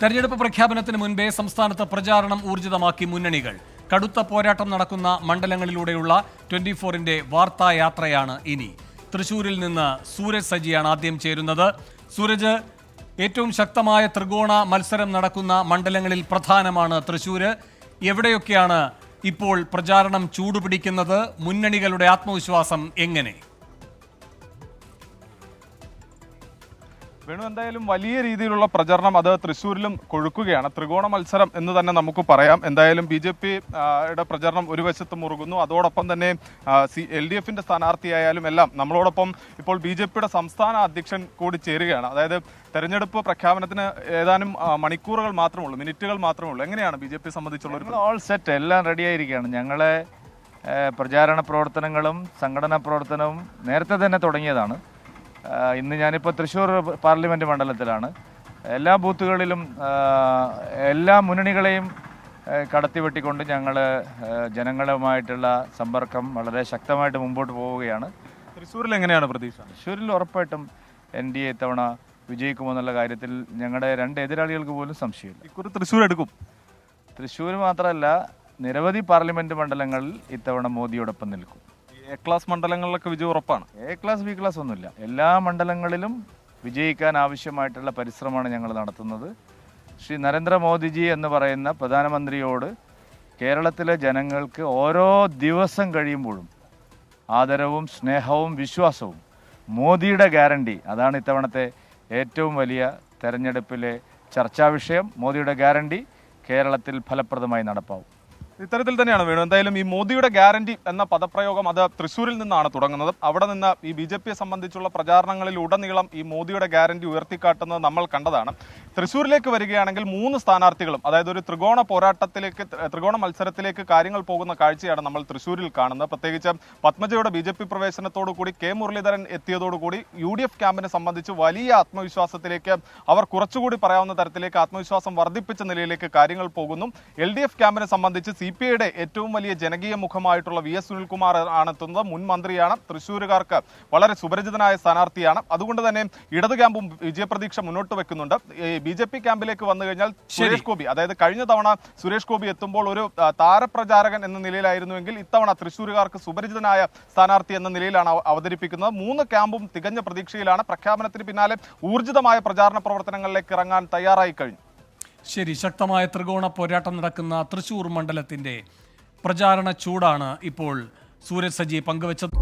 തെരഞ്ഞെടുപ്പ് പ്രഖ്യാപനത്തിന് മുൻപേ സംസ്ഥാനത്ത് പ്രചാരണം ഊർജിതമാക്കി മുന്നണികൾ. കടുത്ത പോരാട്ടം നടക്കുന്ന മണ്ഡലങ്ങളിലൂടെയുള്ള 24-ന്റെ വാർത്തായാത്രയാണ് ഇനി. തൃശൂരിൽ നിന്ന് സൂരജ് സജിയാണ് ആദ്യം ചേരുന്നത്. സൂരജ്, ഏറ്റവും ശക്തമായ ത്രികോണ മത്സരം നടക്കുന്ന മണ്ഡലങ്ങളിൽ പ്രധാനമാണ് തൃശൂര്. എവിടെയൊക്കെയാണ് ഇപ്പോൾ പ്രചാരണം ചൂടുപിടിക്കുന്നത്? മുന്നണികളുടെ ആത്മവിശ്വാസം എങ്ങനെ? വേണു, എന്തായാലും വലിയ രീതിയിലുള്ള പ്രചരണം അത് തൃശ്ശൂരിലും കൊഴുക്കുകയാണ്. ത്രികോണ മത്സരം എന്ന് തന്നെ നമുക്ക് പറയാം. എന്തായാലും BJP-യുടെ പ്രചരണം ഒരു വശത്ത് മുറുകുന്നു. അതോടൊപ്പം തന്നെ LDF-ന്റെ സ്ഥാനാർത്ഥിയായാലും എല്ലാം നമ്മളോടൊപ്പം ഇപ്പോൾ BJP-യുടെ സംസ്ഥാന അധ്യക്ഷൻ കൂടി ചേരുകയാണ്. അതായത് തെരഞ്ഞെടുപ്പ് പ്രഖ്യാപനത്തിന് ഏതാനും മണിക്കൂറുകൾ മാത്രമേ ഉള്ളൂ, മിനിറ്റുകൾ മാത്രമേ ഉള്ളൂ. എങ്ങനെയാണ് BJP സംബന്ധിച്ചുള്ള ഓൾ സെറ്റ്, എല്ലാം റെഡിയായിരിക്കുകയാണ്. ഞങ്ങളെ പ്രചാരണ പ്രവർത്തനങ്ങളും സംഘടനാ പ്രവർത്തനവും നേരത്തെ തന്നെ തുടങ്ങിയതാണ്. ഇന്ന് ഞാനിപ്പോൾ തൃശ്ശൂർ പാർലമെൻറ്റ് മണ്ഡലത്തിലാണ്. എല്ലാ ബൂത്തുകളിലും എല്ലാ മുന്നണികളെയും കടത്തിവെട്ടിക്കൊണ്ട് ഞങ്ങൾ ജനങ്ങളുമായിട്ടുള്ള സമ്പർക്കം വളരെ ശക്തമായിട്ട് മുമ്പോട്ട് പോവുകയാണ്. തൃശ്ശൂരിൽ എങ്ങനെയാണ് പ്രതീക്ഷ? തൃശ്ശൂരിൽ ഉറപ്പായിട്ടും NDA ഇത്തവണ വിജയിക്കുമെന്നുള്ള കാര്യത്തിൽ ഞങ്ങളുടെ രണ്ട് എതിരാളികൾക്ക് പോലും സംശയമില്ല. ഇക്കുറി തൃശ്ശൂർ എടുക്കും. തൃശ്ശൂർ മാത്രമല്ല, നിരവധി പാർലമെൻറ്റ് മണ്ഡലങ്ങളിൽ ഇത്തവണ മോദിയോടൊപ്പം നിൽക്കും. A ക്ലാസ് മണ്ഡലങ്ങളിലൊക്കെ വിജയം ഉറപ്പാണ്. A ക്ലാസ് B ക്ലാസ് ഒന്നുമില്ല. എല്ലാ മണ്ഡലങ്ങളിലും വിജയിക്കാൻ ആവശ്യമായിട്ടുള്ള പരിശ്രമമാണ് ഞങ്ങൾ നടത്തുന്നത്. ശ്രീ നരേന്ദ്രമോദിജി എന്ന് പറയുന്ന പ്രധാനമന്ത്രിയോട് കേരളത്തിലെ ജനങ്ങൾക്ക് ഓരോ ദിവസം കഴിയുമ്പോഴും ആദരവും സ്നേഹവും വിശ്വാസവും. മോദിയുടെ ഗ്യാരണ്ടി, അതാണ് ഇത്തവണത്തെ ഏറ്റവും വലിയ തെരഞ്ഞെടുപ്പിലെ ചർച്ചാ വിഷയം. മോദിയുടെ ഗ്യാരണ്ടി കേരളത്തിൽ ഫലപ്രദമായി നടപ്പാവും. ഇത്തരത്തിൽ തന്നെയാണ് വേണു. എന്തായാലും ഈ മോദിയുടെ ഗ്യാരണ്ടി എന്ന പദപ്രയോഗം അത് തൃശ്ശൂരിൽ നിന്നാണ് തുടങ്ങുന്നത്. അവിടെ നിന്ന് ഈ BJP-യെ സംബന്ധിച്ചുള്ള പ്രചാരണങ്ങളിൽ ഉടനീളം ഈ മോദിയുടെ ഗ്യാരണ്ടി ഉയർത്തിക്കാട്ടുന്നത് നമ്മൾ കണ്ടതാണ്. തൃശ്ശൂരിലേക്ക് വരികയാണെങ്കിൽ 3 സ്ഥാനാർത്ഥികളും, അതായത് ഒരു ത്രികോണ മത്സരത്തിലേക്ക് കാര്യങ്ങൾ പോകുന്ന കാഴ്ചയാണ് നമ്മൾ തൃശ്ശൂരിൽ കാണുന്നത്. പ്രത്യേകിച്ച് പത്മജയുടെ BJP പ്രവേശനത്തോടു കൂടി K മുരളീധരൻ എത്തിയതോടുകൂടി UDF ക്യാമ്പിനെ സംബന്ധിച്ച് വലിയ ആത്മവിശ്വാസത്തിലേക്ക്, അവർ കുറച്ചുകൂടി പറയാവുന്ന തരത്തിലേക്ക് ആത്മവിശ്വാസം വർദ്ധിപ്പിച്ച നിലയിലേക്ക് കാര്യങ്ങൾ പോകുന്നു. LDF ക്യാമ്പിനെ സംബന്ധിച്ച് CPI-യുടെ ഏറ്റവും വലിയ ജനകീയ മുഖമായിട്ടുള്ള VS സുനിൽകുമാർ ആണ് എത്തുന്നത്. മുൻ മന്ത്രിയാണ്, തൃശ്ശൂരുകാർക്ക് വളരെ സുപരിചിതനായ സ്ഥാനാർത്ഥിയാണ്. അതുകൊണ്ട് തന്നെ ഇടത് ക്യാമ്പും വിജയപ്രതീക്ഷ മുന്നോട്ട് വെക്കുന്നുണ്ട്. BJP ക്യാമ്പിലേക്ക് വന്നു കഴിഞ്ഞാൽ സുരേഷ് ഗോപി, അതായത് കഴിഞ്ഞ തവണ സുരേഷ് ഗോപി എത്തുമ്പോൾ ഒരു താരപ്രചാരകൻ എന്ന നിലയിലായിരുന്നുവെങ്കിൽ ഇത്തവണ തൃശ്ശൂരുകാർക്ക് സുപരിചിതനായ സ്ഥാനാർത്ഥി എന്ന നിലയിലാണ് അവതരിപ്പിക്കുന്നത്. 3 ക്യാമ്പും തികഞ്ഞ പ്രതീക്ഷയിലാണ്. പ്രഖ്യാപനത്തിന് പിന്നാലെ ഊർജിതമായ പ്രചാരണ പ്രവർത്തനങ്ങളിലേക്ക് ഇറങ്ങാൻ തയ്യാറായി കഴിഞ്ഞു. ശരി, ശക്തമായ ത്രികോണ പോരാട്ടം നടക്കുന്ന തൃശ്ശൂർ മണ്ഡലത്തിന്റെ പ്രചാരണ ചൂടാണ് ഇപ്പോൾ സൂരജ് സജി പങ്കുവച്ചത്.